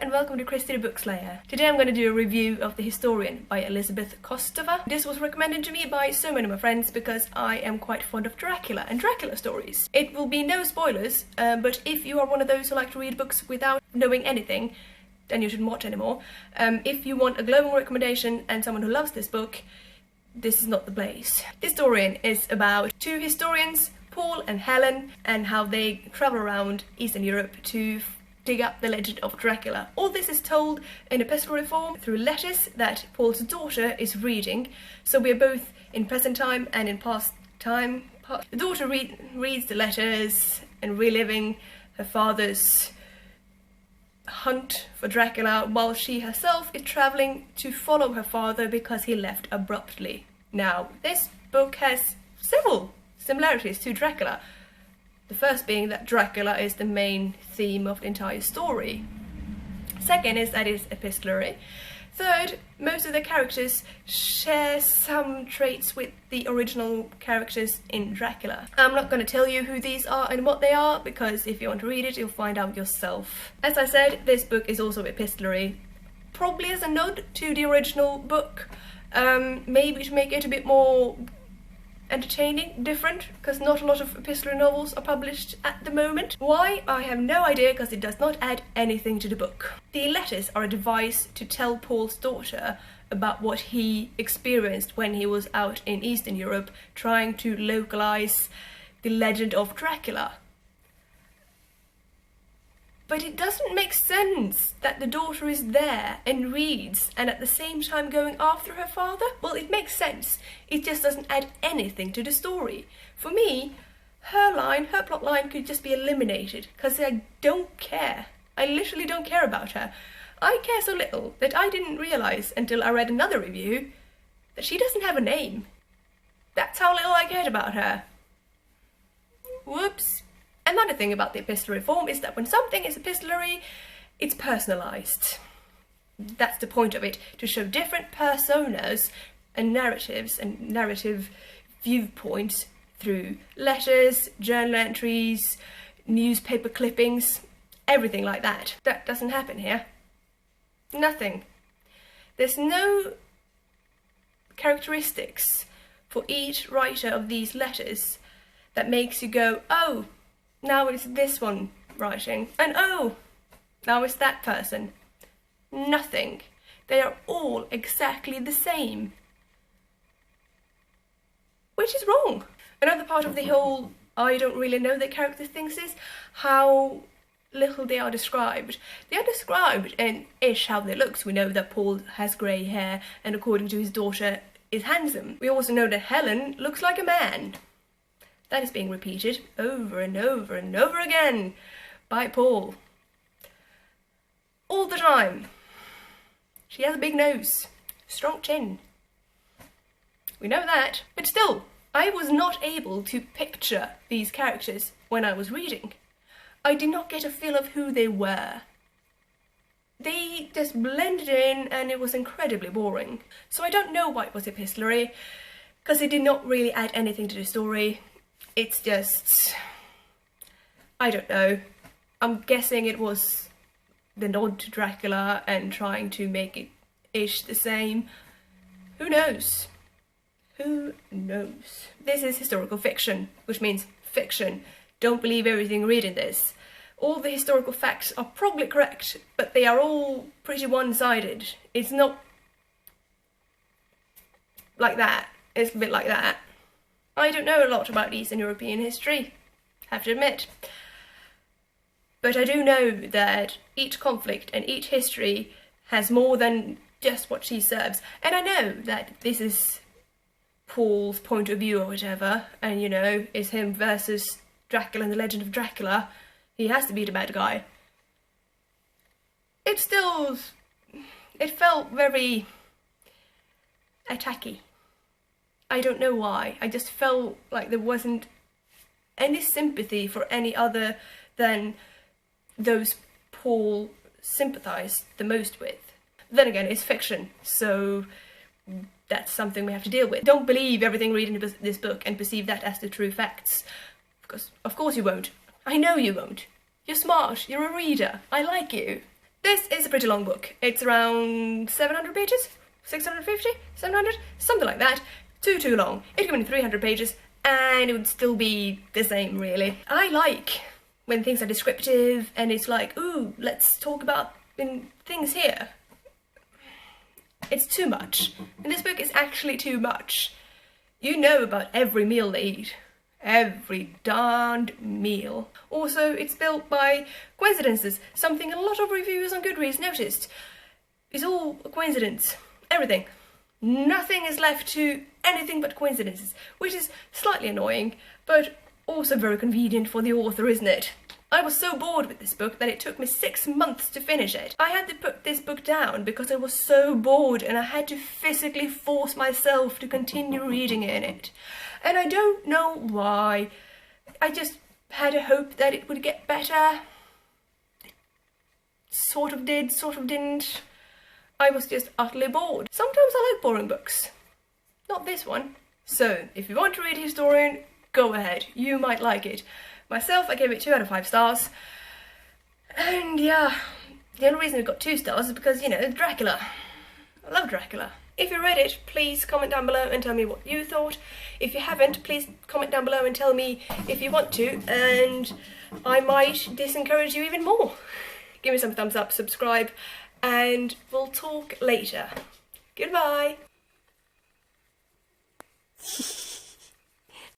and welcome to Christy the Bookslayer. Today I'm going to do a review of The Historian by Elizabeth Kostova. This was recommended to me by so many of my friends because I am quite fond of Dracula and Dracula stories. It will be no spoilers, but if you are one of those who like to read books without knowing anything, then you shouldn't watch anymore. If you want a glowing recommendation and someone who loves this book, this is not the place. The Historian is about two historians, Paul and Helen, and how they travel around Eastern Europe to dig up the legend of Dracula. All this is told in epistolary form through letters that Paul's daughter is reading, so we are both in present time and in past time. The daughter reads the letters and reliving her father's hunt for Dracula, while she herself is travelling to follow her father because he left abruptly. Now, this book has several similarities to Dracula. The first being that Dracula is the main theme of the entire story. Second is that it's epistolary. Third, most of the characters share some traits with the original characters in Dracula. I'm not going to tell you who these are and what they are, because if you want to read it, you'll find out yourself. As I said, this book is also epistolary, probably as a nod to the original book, maybe to make it a bit more entertaining, different, because not a lot of epistolary novels are published at the moment. Why? I have no idea, because it does not add anything to the book. The letters are a device to tell Paul's daughter about what he experienced when he was out in Eastern Europe trying to localize the legend of Dracula. But it doesn't make sense that the daughter is there and reads and at the same time going after her father. Well, it makes sense. It just doesn't add anything to the story. For me, her plot line could just be eliminated because I don't care. I literally don't care about her. I care so little that I didn't realise until I read another review that she doesn't have a name. That's how little I cared about her. Whoops. Another thing about the epistolary form is that when something is epistolary, it's personalised. That's the point of it, to show different personas and narratives and narrative viewpoints through letters, journal entries, newspaper clippings, everything like that. That doesn't happen here. Nothing. There's no characteristics for each writer of these letters that makes you go, oh, now it's this one writing, and oh, now it's that person. Nothing. They are all exactly the same. Which is wrong. Another part of the whole I don't really know the character things is how little they are described. They are described in ish how they look. So we know that Paul has grey hair and according to his daughter is handsome. We also know that Helen looks like a man. That is being repeated over and over and over again by Paul. All the time. She has a big nose, strong chin. We know that, but still, I was not able to picture these characters when I was reading. I did not get a feel of who they were. They just blended in and it was incredibly boring. So I don't know why it was epistolary, because it did not really add anything to the story. It's just, I don't know, I'm guessing it was the nod to Dracula and trying to make it ish the same. Who knows? Who knows? This is historical fiction, which means fiction. Don't believe everything you read in this. All the historical facts are probably correct, but they are all pretty one-sided. It's not like that. It's a bit like that. I don't know a lot about Eastern European history, have to admit. But I do know that each conflict and each history has more than just what she serves. And I know that this is Paul's point of view or whatever, and you know, it's him versus Dracula and the legend of Dracula. He has to be the bad guy. It felt very attacky. I don't know why. I just felt like there wasn't any sympathy for any other than those Paul sympathised the most with. Then again, it's fiction, so that's something we have to deal with. Don't believe everything read in this book and perceive that as the true facts. Because of course you won't. I know you won't. You're smart, you're a reader, I like you. This is a pretty long book. It's around 700 pages? 650? 700? Something like that. Too long. It could have been 300 pages and it would still be the same, really. I like when things are descriptive and it's like, ooh, let's talk about things here. It's too much. And this book is actually too much. You know about every meal they eat. Every darned meal. Also, it's built by coincidences, something a lot of reviewers on Goodreads noticed. It's all a coincidence. Everything. Nothing is left to anything but coincidences, which is slightly annoying, but also very convenient for the author, isn't it? I was so bored with this book that it took me 6 months to finish it. I had to put this book down because I was so bored and I had to physically force myself to continue reading in it. And I don't know why. I just had a hope that it would get better. It sort of did, sort of didn't. I was just utterly bored. Sometimes I like boring books. Not this one. So, if you want to read Historian, go ahead. You might like it. Myself, I gave it 2 out of 5 stars. And yeah, the only reason it got 2 stars is because, you know, Dracula. I love Dracula. If you read it, please comment down below and tell me what you thought. If you haven't, please comment down below and tell me if you want to, and I might disencourage you even more. Give me some thumbs up, subscribe, and we'll talk later. Goodbye!